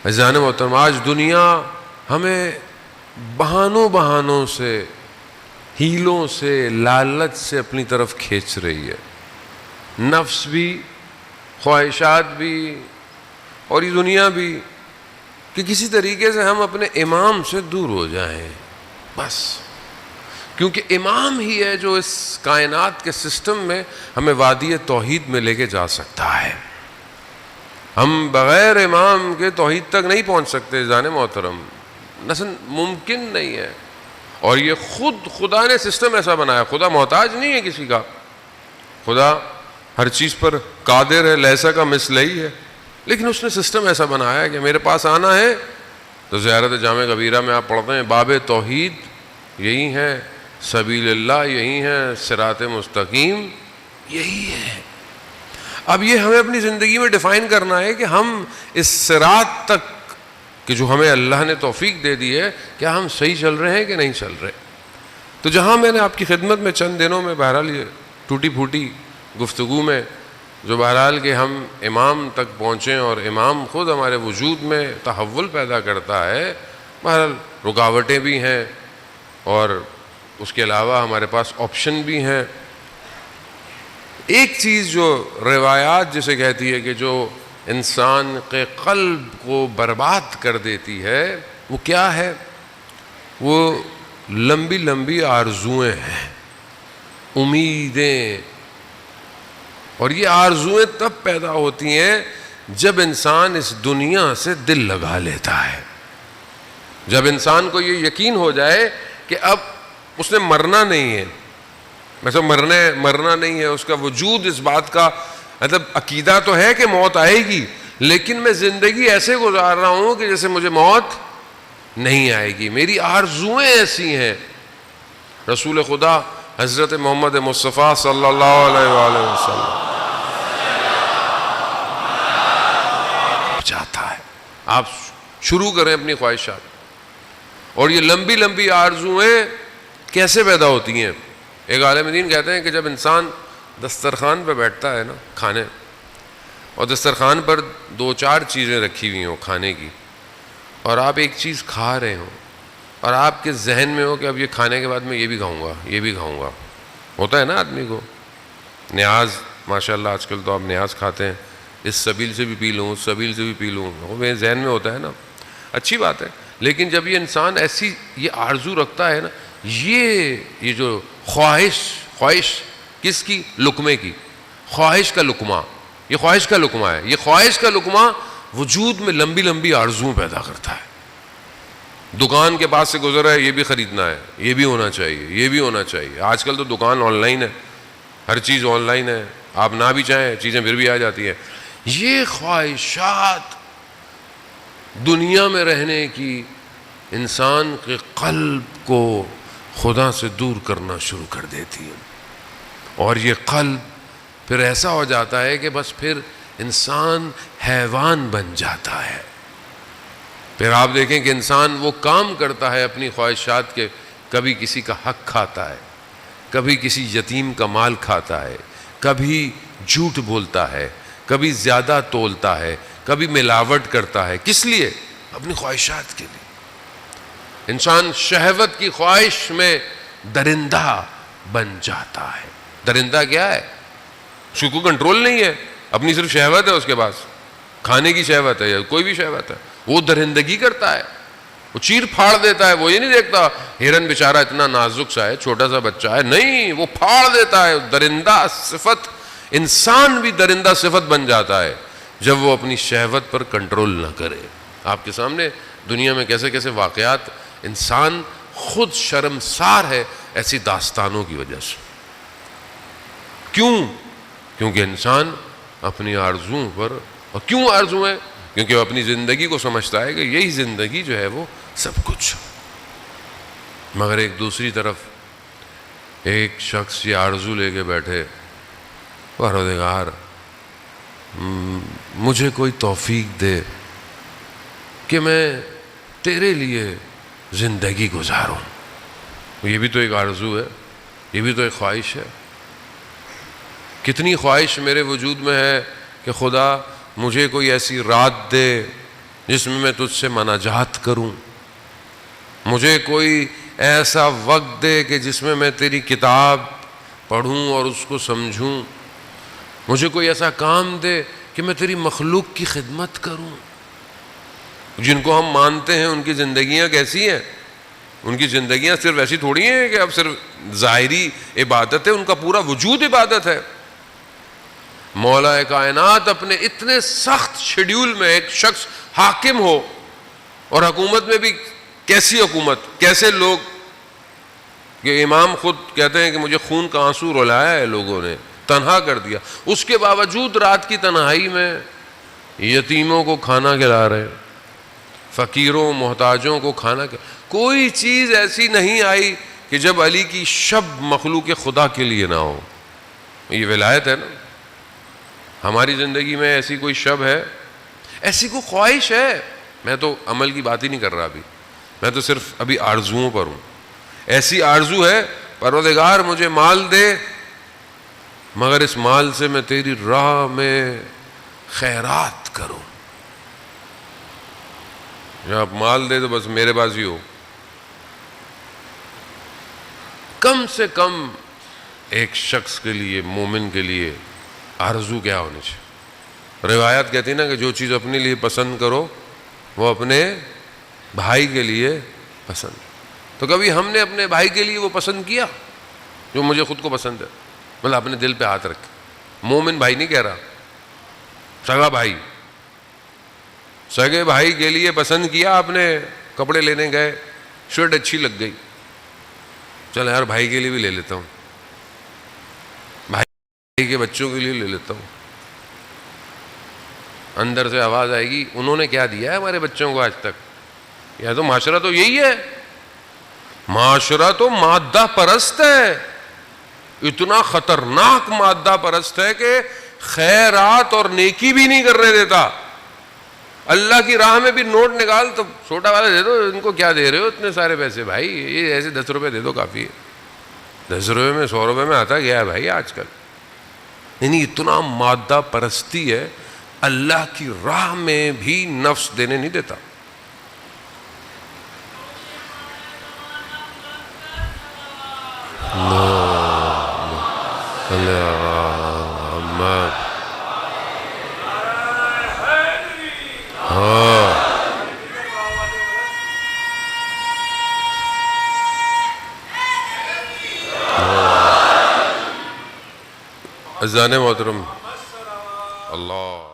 عزیزان محترم، آج دنیا ہمیں بہانوں سے، ہیلوں سے، لالچ سے اپنی طرف کھینچ رہی ہے، نفس بھی، خواہشات بھی، اور یہ دنیا بھی، کہ کسی طریقے سے ہم اپنے امام سے دور ہو جائیں بس، کیونکہ امام ہی ہے جو اس کائنات کے سسٹم میں ہمیں وادی توحید میں لے کے جا سکتا ہے۔ ہم بغیر امام کے توحید تک نہیں پہنچ سکتے عزیزان محترم، مثلا ممکن نہیں ہے۔ اور یہ خدا نے سسٹم ایسا بنایا، خدا محتاج نہیں ہے کسی کا، خدا ہر چیز پر قادر ہے، لیسا کا مثل ہی ہے، لیکن اس نے سسٹم ایسا بنایا کہ میرے پاس آنا ہے تو زیارت جامع کبیرہ میں آپ پڑھتے ہیں باب توحید یہی ہے، سبیل اللہ یہی ہے، صراط مستقیم یہی ہے۔ اب یہ ہمیں اپنی زندگی میں ڈیفائن کرنا ہے کہ ہم اس صراط تک کہ جو ہمیں اللہ نے توفیق دے دی ہے، کیا ہم صحیح چل رہے ہیں کہ نہیں چل رہے۔ تو جہاں میں نے آپ کی خدمت میں چند دنوں میں بہرحال یہ ٹوٹی پھوٹی گفتگو میں جو بہرحال کہ ہم امام تک پہنچیں اور امام خود ہمارے وجود میں تحول پیدا کرتا ہے، بہرحال رکاوٹیں بھی ہیں اور اس کے علاوہ ہمارے پاس آپشن بھی ہیں۔ ایک چیز جو روایات جسے کہتی ہے کہ جو انسان کے قلب کو برباد کر دیتی ہے، وہ کیا ہے؟ وہ لمبی لمبی آرزوئیں ہیں، امیدیں، اور یہ آرزوئیں تب پیدا ہوتی ہیں جب انسان اس دنیا سے دل لگا لیتا ہے، جب انسان کو یہ یقین ہو جائے کہ اب اس نے مرنا نہیں ہے، ویسے مرنا نہیں ہے، اس کا وجود اس بات کا مطلب عقیدہ تو ہے کہ موت آئے گی، لیکن میں زندگی ایسے گزار رہا ہوں کہ جیسے مجھے موت نہیں آئے گی، میری آرزوئیں ایسی ہیں۔ رسول خدا حضرت محمد مصطفیٰ صلی اللہ علیہ وآلہ وسلم چاہتا ہے آپ شروع کریں اپنی خواہشات، اور یہ لمبی لمبی آرزوئیں کیسے پیدا ہوتی ہیں؟ ایک عالم دین کہتے ہیں کہ جب انسان دسترخوان پہ بیٹھتا ہے نا کھانے، اور دسترخوان پر دو چار چیزیں رکھی ہوئی ہوں کھانے کی، اور آپ ایک چیز کھا رہے ہوں اور آپ کے ذہن میں ہو کہ اب یہ کھانے کے بعد میں یہ بھی کھاؤں گا، یہ بھی کھاؤں گا، ہوتا ہے نا آدمی کو نیاز، ماشاءاللہ آج کل تو آپ نیاز کھاتے ہیں، اس سبیل سے بھی پی لوں، اس سبیل سے بھی پی لوں، وہ میرے ذہن میں ہوتا ہے نا، اچھی بات ہے، لیکن جب یہ انسان ایسی یہ آرزو رکھتا ہے نا، یہ جو خواہش کس کی؟ لقمے کی، خواہش کا لقمہ، یہ خواہش کا لقمہ ہے، یہ خواہش کا لقمہ وجود میں لمبی لمبی آرزویں پیدا کرتا ہے۔ دکان کے پاس سے گزر رہا ہے، یہ بھی خریدنا ہے، یہ بھی ہونا چاہیے، یہ بھی ہونا چاہیے، آج کل تو دکان آن لائن ہے، ہر چیز آن لائن ہے، آپ نہ بھی چاہیں چیزیں پھر بھی آ جاتی ہیں۔ یہ خواہشات دنیا میں رہنے کی انسان کے قلب کو خدا سے دور کرنا شروع کر دیتی ہے، اور یہ قلب پھر ایسا ہو جاتا ہے کہ بس پھر انسان حیوان بن جاتا ہے۔ پھر آپ دیکھیں کہ انسان وہ کام کرتا ہے اپنی خواہشات کے، کبھی کسی کا حق کھاتا ہے، کبھی کسی یتیم کا مال کھاتا ہے، کبھی جھوٹ بولتا ہے، کبھی زیادہ تولتا ہے، کبھی ملاوٹ کرتا ہے، کس لیے؟ اپنی خواہشات کے لیے۔ انسان شہوت کی خواہش میں درندہ بن جاتا ہے۔ درندہ کیا ہے؟ اس کو کوئی کنٹرول نہیں ہے، اپنی صرف شہوت ہے اس کے پاس، کھانے کی شہوت ہے یا کوئی بھی شہوت ہے، وہ درندگی کرتا ہے، وہ چیر پھاڑ دیتا ہے، وہ یہ نہیں دیکھتا ہرن بیچارہ اتنا نازک سا ہے، چھوٹا سا بچہ ہے، نہیں، وہ پھاڑ دیتا ہے۔ درندہ صفت، انسان بھی درندہ صفت بن جاتا ہے جب وہ اپنی شہوت پر کنٹرول نہ کرے۔ آپ کے سامنے دنیا میں کیسے کیسے واقعات، انسان خود شرمسار ہے ایسی داستانوں کی وجہ سے۔ کیوں؟ کیونکہ انسان اپنی آرزوؤں پر، اور کیوں آرزویں؟ کیونکہ وہ اپنی زندگی کو سمجھتا ہے کہ یہی زندگی جو ہے وہ سب کچھ، مگر ایک دوسری طرف ایک شخص یہ آرزو لے کے بیٹھے، پروردگار مجھے کوئی توفیق دے کہ میں تیرے لیے زندگی گزاروں۔ یہ بھی تو ایک آرزو ہے، یہ بھی تو ایک خواہش ہے۔ کتنی خواہش میرے وجود میں ہے کہ خدا مجھے کوئی ایسی رات دے جس میں میں تجھ سے مناجات کروں، مجھے کوئی ایسا وقت دے کہ جس میں تیری کتاب پڑھوں اور اس کو سمجھوں، مجھے کوئی ایسا کام دے کہ میں تیری مخلوق کی خدمت کروں۔ جن کو ہم مانتے ہیں ان کی زندگیاں کیسی ہیں؟ ان کی زندگیاں صرف ایسی تھوڑی ہیں کہ اب صرف ظاہری عبادت ہے، ان کا پورا وجود عبادت ہے۔ مولا کائنات اپنے اتنے سخت شیڈیول میں ایک شخص حاکم ہو، اور حکومت میں بھی کیسی حکومت، کیسے لوگ، کہ امام خود کہتے ہیں کہ مجھے خون کا آنسو رلایا ہے لوگوں نے، تنہا کر دیا، اس کے باوجود رات کی تنہائی میں یتیموں کو کھانا کھلا رہے، فقیروں محتاجوں کو کھانا کھلا۔ کوئی چیز ایسی نہیں آئی کہ جب علی کی شب مخلوق خدا کے لیے نہ ہو۔ یہ ولایت ہے نا۔ ہماری زندگی میں ایسی کوئی شب ہے، ایسی کوئی خواہش ہے؟ میں تو عمل کی بات ہی نہیں کر رہا ابھی، میں تو صرف ابھی آرزوؤں پر ہوں۔ ایسی آرزو ہے پروردگار مجھے مال دے، مگر اس مال سے میں تیری راہ میں خیرات کروں۔ جب آپ مال دے تو بس میرے پاس ہی ہو۔ کم سے کم ایک شخص کے لیے، مومن کے لیے آرزو کیا ہونی چاہیے؟ روایات کہتی ہے نا کہ جو چیز اپنے لیے پسند کرو وہ اپنے بھائی کے لیے پسند۔ تو کبھی ہم نے اپنے بھائی کے لیے وہ پسند کیا جو مجھے خود کو پسند ہے؟ مطلب اپنے دل پہ ہاتھ رکھے، مومن بھائی نہیں کہہ رہا، سگا بھائی، سگے بھائی کے لیے پسند کیا آپ نے، کپڑے لینے گئے، شرٹ اچھی لگ گئی، چل یار بھائی کے لیے بھی لے لیتا ہوں، بھائی کے بچوں کے لیے لے لیتا ہوں۔ اندر سے آواز آئے گی انہوں نے کیا دیا ہے ہمارے بچوں کو آج تک؟ یا تو معاشرہ تو یہی ہے، معاشرہ تو مادہ پرست ہے، اتنا خطرناک مادہ پرست ہے کہ خیرات اور نیکی بھی نہیں کرنے دیتا۔ اللہ کی راہ میں بھی نوٹ نکال تو چھوٹا والا دے دو، ان کو کیا دے رہے ہو اتنے سارے پیسے بھائی، یہ ایسے 10 روپے دے دو کافی ہے، 10 روپے میں 100 روپے میں آتا گیا ہے بھائی آج کل۔ یعنی اتنا مادہ پرستی ہے، اللہ کی راہ میں بھی نفس دینے نہیں دیتا۔ اذان محترم اللہ